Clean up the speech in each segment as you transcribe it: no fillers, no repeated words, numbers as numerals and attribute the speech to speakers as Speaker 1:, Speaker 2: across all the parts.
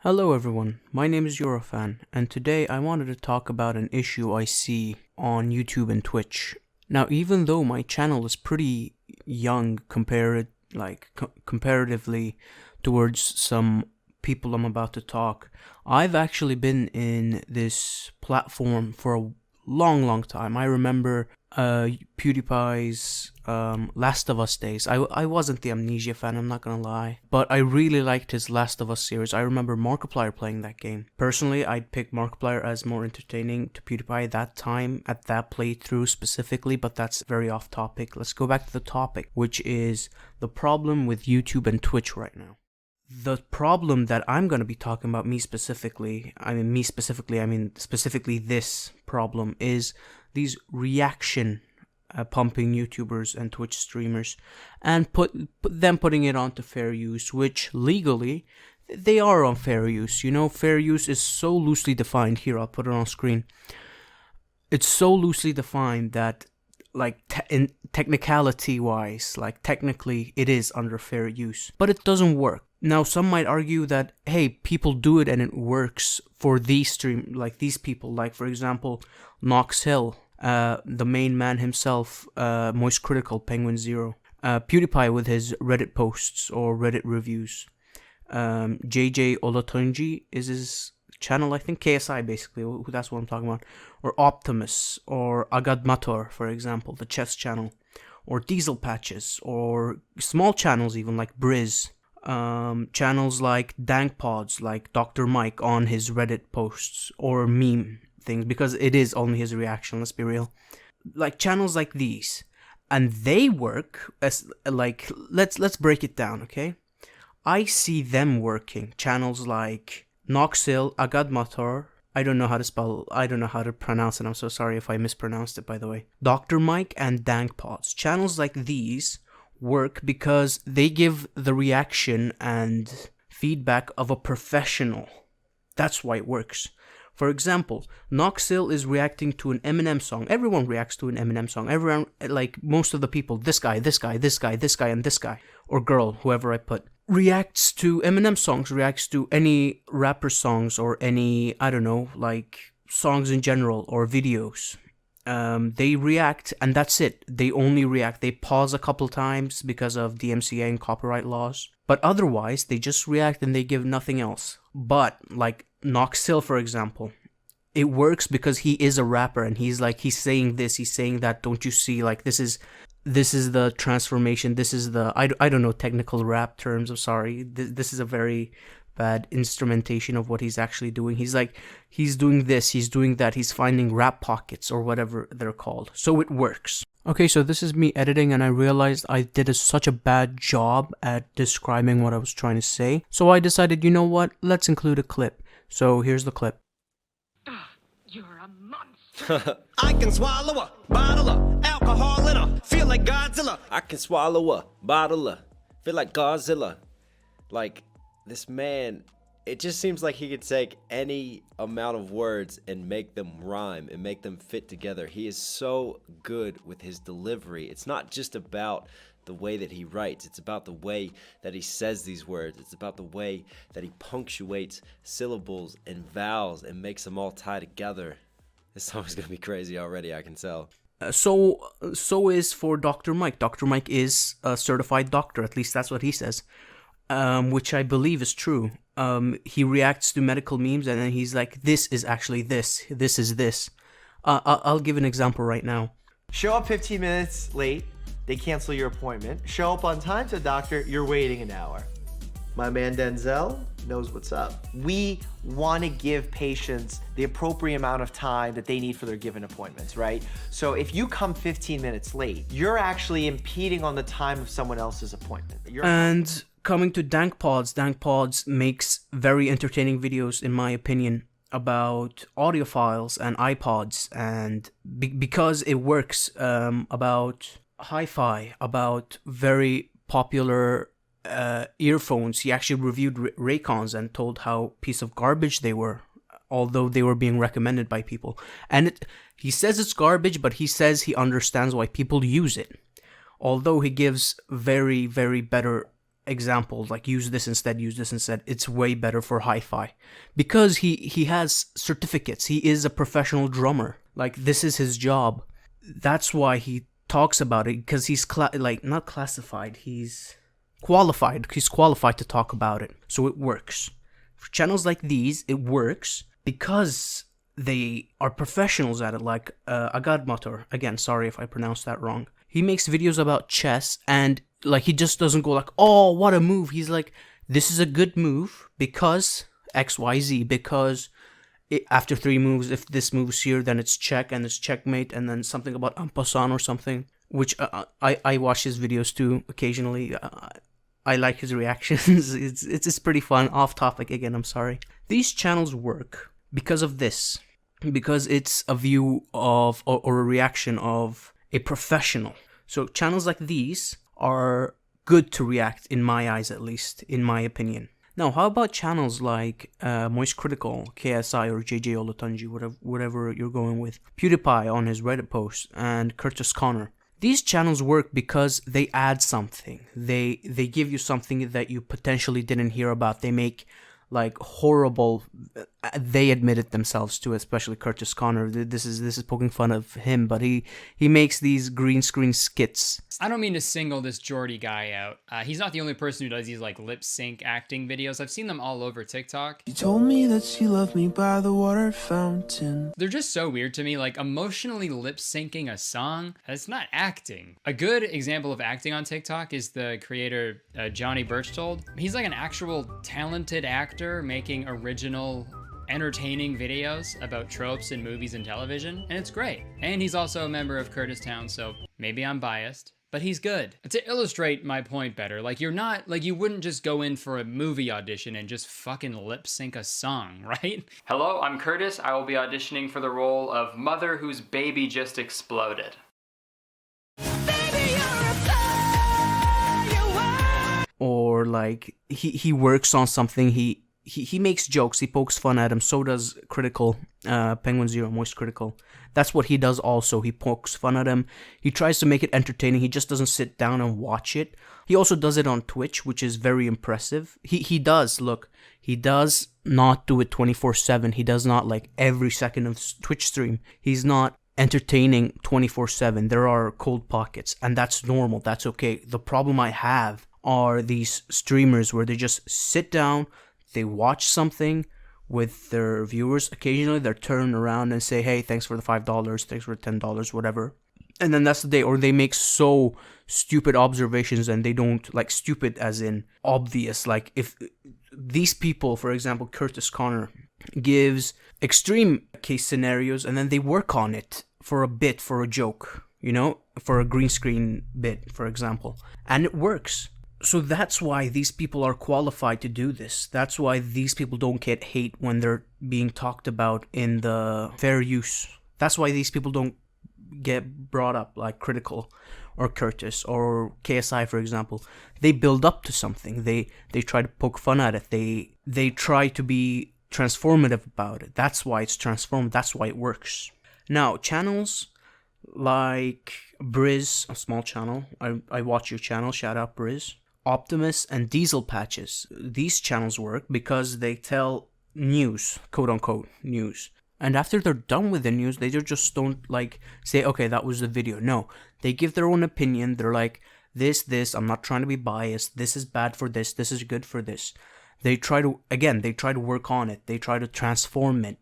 Speaker 1: Hello everyone, my name is Eurofan, and today I wanted to talk about an issue I see on YouTube and Twitch. Now, even though my channel is pretty young comparatively towards some people I'm about to talk, I've actually been in this platform for a long time. I remember PewDiePie's Last of Us days. I wasn't the Amnesia fan, I'm not gonna lie, but I really liked his Last of Us series. I remember Markiplier playing that game. Personally, I'd pick Markiplier as more entertaining to PewDiePie that time, at that playthrough specifically, but that's very off topic. Let's go back to the topic, which is the problem with YouTube and Twitch right now. The problem that I'm going to be talking about, specifically this problem, is these reaction pumping YouTubers and Twitch streamers, and putting it onto fair use, which legally they are on fair use. You know, fair use is so loosely defined. Here, I'll put it on screen. It's so loosely defined that, in technicality wise, technically it is under fair use, but it doesn't work. Now, some might argue that, hey, people do it and it works for these people, for example, Nox Hill, the main man himself, Moist Critical, Penguin Zero, PewDiePie with his Reddit posts or Reddit reviews, JJ Olatunji is his channel, I think, KSI basically, that's what I'm talking about, or Optimus, or Agadmator, for example, the chess channel, or Diesel Patches, or small channels even like Briz, channels like Dankpods, like Dr. Mike on his Reddit posts, or meme things, because it is only his reaction, let's be real. Channels like these, and they work as, let's break it down, okay? I see them working. Channels like Noxil, Agadmator, I don't know how to pronounce it, I'm so sorry if I mispronounced it, by the way. Dr. Mike and Dankpods. Channels like these work because they give the reaction and feedback of a professional. That's why it works. For example, Noxil is reacting to an Eminem song. Everyone reacts to an Eminem song. Everyone, most of the people, this guy, and this guy, or girl, whoever I put, reacts to Eminem songs, reacts to any rapper songs, or any, songs in general, or videos. They react, and that's it. They only react. They pause a couple times because of DMCA and copyright laws, but otherwise they just react and they give nothing else. But Noxil, for example, it works because he is a rapper, and he's saying this, he's saying that. Don't you see? This is the transformation. This is the I don't know technical rap terms. I'm sorry. This is a very bad instrumentation of what he's actually doing. He's doing this, he's doing that, he's finding rap pockets, or whatever they're called. So it works. Okay, so this is me editing, and I realized I did such a bad job at describing what I was trying to say. So I decided, you know what, let's include a clip. So here's the clip.
Speaker 2: You're a monster.
Speaker 3: I can swallow a bottle of alcohol in her, feel like Godzilla.
Speaker 4: I can swallow a bottle of, feel like Godzilla. This man, it just seems like he could take any amount of words and make them rhyme and make them fit together. He is so good with his delivery. It's not just about the way that he writes. It's about the way that he says these words. It's about the way that he punctuates syllables and vowels and makes them all tie together. This song is going to be crazy already, I can tell.
Speaker 1: So is for Dr. Mike. Dr. Mike is a certified doctor, at least that's what he says. Which I believe is true. He reacts to medical memes, and then he's like, this is actually this is this. I'll give an example right now.
Speaker 5: Show up 15 minutes late, they cancel your appointment. Show up on time to the doctor, you're waiting an hour. My man Denzel knows what's up. We want to give patients the appropriate amount of time that they need for their given appointments, right? So if you come 15 minutes late, you're actually impeding on the time of someone else's appointment.
Speaker 1: And coming to Dankpods makes very entertaining videos, in my opinion, about audiophiles and iPods, and because it works, about hi-fi, about very popular earphones. He actually reviewed Raycons and told how piece of garbage they were, although they were being recommended by people. And he says it's garbage, but he says he understands why people use it, although he gives very, very better examples, like use this instead, it's way better for hi-fi. Because he has certificates. He is a professional drummer. Like, this is his job. That's why he talks about it, because he's not classified, he's qualified. He's qualified to talk about it. So it works. For channels like these, it works because they are professionals at it, like Agadmotor. Again, sorry if I pronounced that wrong. He makes videos about chess, and like, he just doesn't go like, oh, what a move. He's like, this is a good move because XYZ, because after 3 moves, if this moves here, then it's check and it's checkmate, and then something about en passant or something, which I watch his videos too occasionally. I like his reactions. It's pretty fun. Off topic again, I'm sorry. These channels work because of this, because it's a view of or a reaction of a professional. So channels like these are good to react, in my eyes at least, in my opinion. Now, how about channels like Moist Critical, KSI, or JJ Olatunji, whatever you're going with, PewDiePie on his Reddit post, and Curtis Connor? These channels work because they add something. They give you something that you potentially didn't hear about. They make like horrible, they admit it themselves too, especially Curtis Connor. This is poking fun of him, but he makes these green screen skits.
Speaker 6: I don't mean to single this Geordie guy out. He's not the only person who does these like lip sync acting videos. I've seen them all over TikTok.
Speaker 7: She told me that she loved me by the water fountain.
Speaker 6: They're just so weird to me, like emotionally lip syncing a song. That's not acting. A good example of acting on TikTok is the creator Johnny Birchtold. He's like an actual talented actor making original, entertaining videos about tropes in movies and television, and it's great. And he's also a member of Curtis Town, so maybe I'm biased, but he's good. To illustrate my point better, like, you're not, like, you wouldn't just go in for a movie audition and just fucking lip sync a song, right? Hello, I'm Curtis. I will be auditioning for the role of mother whose baby just exploded.
Speaker 1: Or like, he works on something, he makes jokes, he pokes fun at him. So does Critical, Penguin Zero, Moist Critical. That's what he does also. He pokes fun at him. He tries to make it entertaining. He just doesn't sit down and watch it. He also does it on Twitch, which is very impressive. He does not do it 24/7. He does not, like, every second of Twitch stream. He's not entertaining 24/7. There are cold pockets, and that's normal. That's okay. The problem I have are these streamers where they just sit down, they watch something with their viewers. Occasionally they turn around and say, hey, thanks for the $5, thanks for the $10, whatever. And then that's the day. Or they make so stupid observations, and they don't, like, stupid as in obvious. Like, if these people, for example, Curtis Connor, gives extreme case scenarios, and then they work on it for a bit, for a joke, you know, for a green screen bit, for example. And it works. So that's why these people are qualified to do this. That's why these people don't get hate when they're being talked about in the fair use. That's why these people don't get brought up, like Critical or Curtis or KSI, for example. They build up to something. They try to poke fun at it. They try to be transformative about it. That's why it's transformed. That's why it works. Now, channels like Briz, a small channel. I watch your channel. Shout out Briz. Optimus and Diesel Patches. These channels work because they tell news, quote unquote news. And after they're done with the news, they just don't, like, say, okay, that was the video. No, they give their own opinion. They're like, this, I'm not trying to be biased. This is bad for this is good for this. They try to work on it. They try to transform it.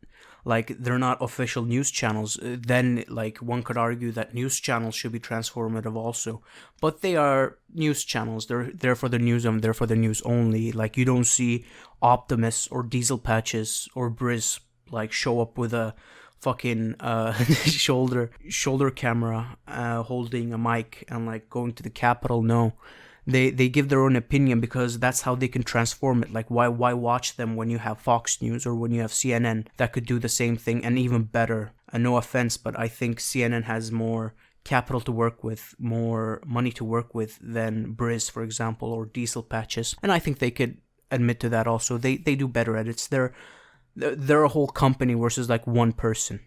Speaker 1: Like, they're not official news channels. Then, like, one could argue that news channels should be transformative also. But they are news channels. They're there for the news, and they're for the news only. Like, you don't see Optimus or Diesel Patches or Briz, like, show up with a fucking shoulder camera, holding a mic and, like, going to the Capitol. No. They give their own opinion because that's how they can transform it. Like, why watch them when you have Fox News or when you have CNN that could do the same thing and even better? And no offense, but I think CNN has more capital to work with, more money to work with than Briz, for example, or Diesel Patches. And I think they could admit to that also. They do better at it. They're a whole company versus, like, one person.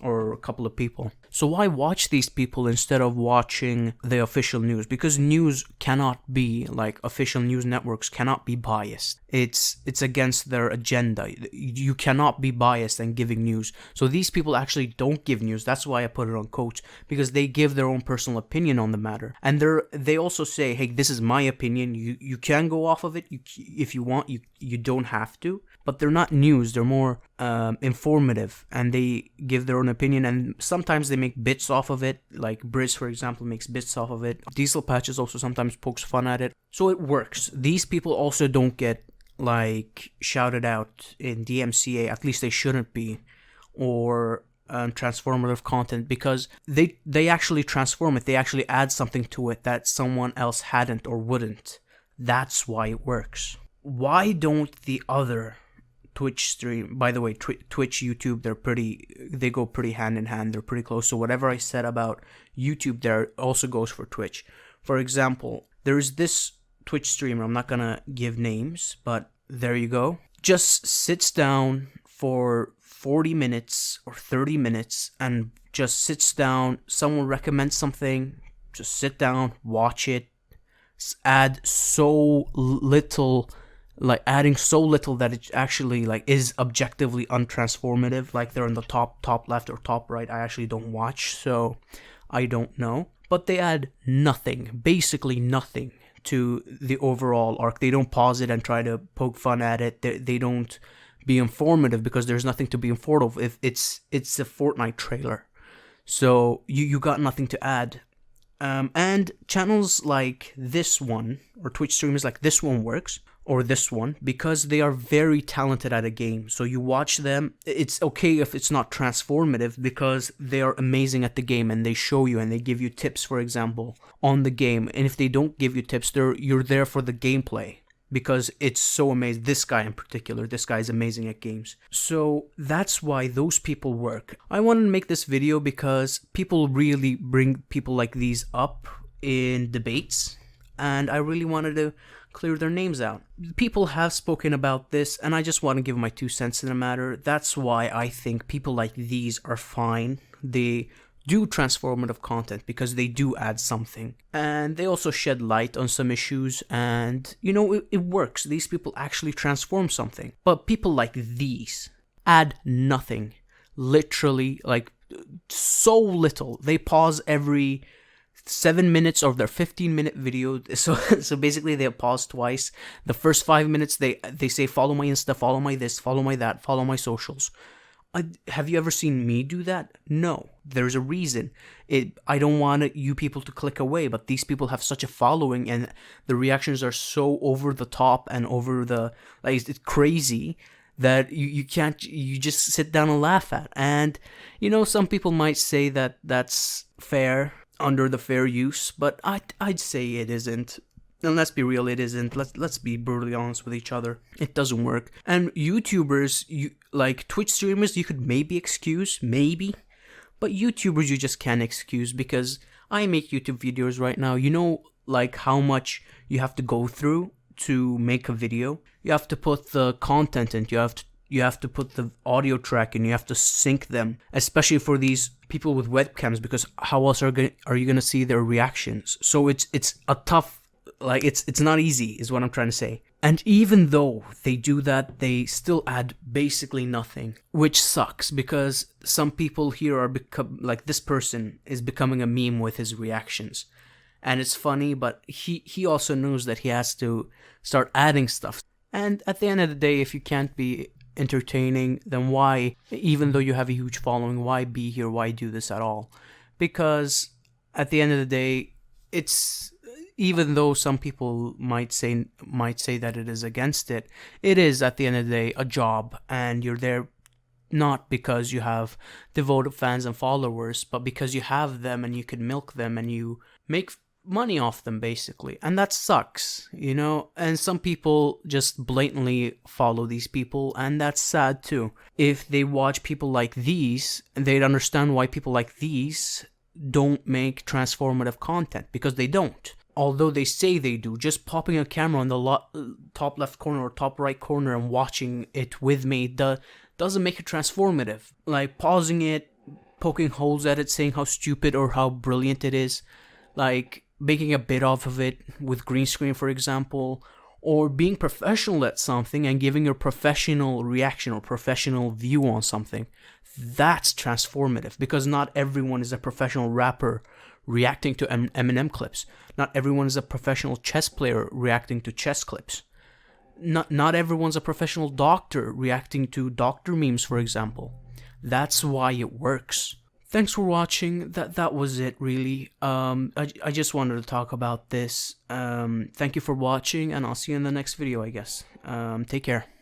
Speaker 1: or a couple of people. So why watch these people instead of watching the official news? Because news cannot be, like, official news networks cannot be biased. It's against their agenda. You cannot be biased and giving news. So these people actually don't give news. That's why I put it on quotes, because they give their own personal opinion on the matter. And they also say, hey, this is my opinion. You can go off of it if you want. You don't have to. But they're not news. They're more informative, and they give their own opinion, and sometimes they make bits off of it. Like Briz, for example, makes bits off of it. Diesel Patches also sometimes pokes fun at it. So it works. These people also don't get, like, shouted out in DMCA, at least they shouldn't be, or transformative content, because they actually transform it. They actually add something to it that someone else hadn't or wouldn't. That's why it works. Why don't the other Twitch stream, by the way, Twitch, YouTube, they go pretty hand in hand. They're pretty close. So whatever I said about YouTube there also goes for Twitch. For example, there's this Twitch streamer, I'm not gonna give names, but there you go. Just sits down for 40 minutes or 30 minutes and just sits down. Someone recommends something, just sit down, watch it, add so little, like adding so little that it actually, like, is objectively untransformative. Like, they're in the top left or top right. I actually don't watch, so I don't know. But they add nothing, basically nothing, to the overall arc. They don't pause it and try to poke fun at it. They don't be informative, because there's nothing to be informed of. If it's a Fortnite trailer, so you got nothing to add. And channels like this one, or Twitch streamers like this one works, or this one, because they are very talented at a game. So you watch them, it's okay if it's not transformative, because they are amazing at the game, and they show you and they give you tips, for example, on the game. And if they don't give you tips, you're there for the gameplay, because it's so amazing. This guy in particular, this guy is amazing at games. So that's why those people work. I wanted to make this video because people really bring people like these up in debates, and I really wanted to clear their names out. People have spoken about this, and I just want to give my 2 cents in the matter. That's why I think people like these are fine. They do transformative content because they do add something, and they also shed light on some issues, and it works. These people actually transform something. But people like these add nothing, literally, like, so little. They pause every 7 minutes of their 15-minute video. So basically they pause twice. The first 5 minutes they say, follow my Insta, follow my this, follow my that, follow my socials. Have you ever seen me do that? No. There's a reason. I don't want you people to click away, but these people have such a following, and the reactions are so over the top and over the, like, it's crazy, that you just sit down and laugh at. And some people might say that that's fair, under the fair use, but I'd say it isn't. And let's be real, it isn't. Let's be brutally honest with each other. It doesn't work. And YouTubers, like Twitch streamers, you could maybe excuse, but YouTubers you just can't excuse, because I make YouTube videos right now. Like, how much you have to go through to make a video. You have to put the content in. You have to put the audio track in. You have to sync them, especially for these people with webcams, because how else are you gonna see their reactions? So it's a tough, like, it's not easy, is what I'm trying to say. And even though they do that, they still add basically nothing, which sucks, because some people here are like, this person is becoming a meme with his reactions, and it's funny, but he also knows that he has to start adding stuff. And at the end of the day, if you can't be entertaining, then why, even though you have a huge following, why be here? Why do this at all? Because at the end of the day, it's, even though some people might say that it is against it, it is, at the end of the day, a job, and you're there not because you have devoted fans and followers, but because you have them and you can milk them and you make money off them, basically. And that sucks, and some people just blatantly follow these people, and that's sad too. If they watch people like these, they'd understand why people like these don't make transformative content, because they don't. Although they say they do. Just popping a camera on the top left corner or top right corner and watching it with me doesn't make it transformative. Like, pausing it, poking holes at it, saying how stupid or how brilliant it is, like making a bit off of it with green screen, for example, or being professional at something and giving your professional reaction or professional view on something. That's transformative, because not everyone is a professional rapper reacting to Eminem clips. Not everyone is a professional chess player reacting to chess clips. Not everyone's a professional doctor reacting to doctor memes, for example. That's why it works. Thanks for watching. That was it, really. I just wanted to talk about this. Thank you for watching, and I'll see you in the next video, I guess. Take care.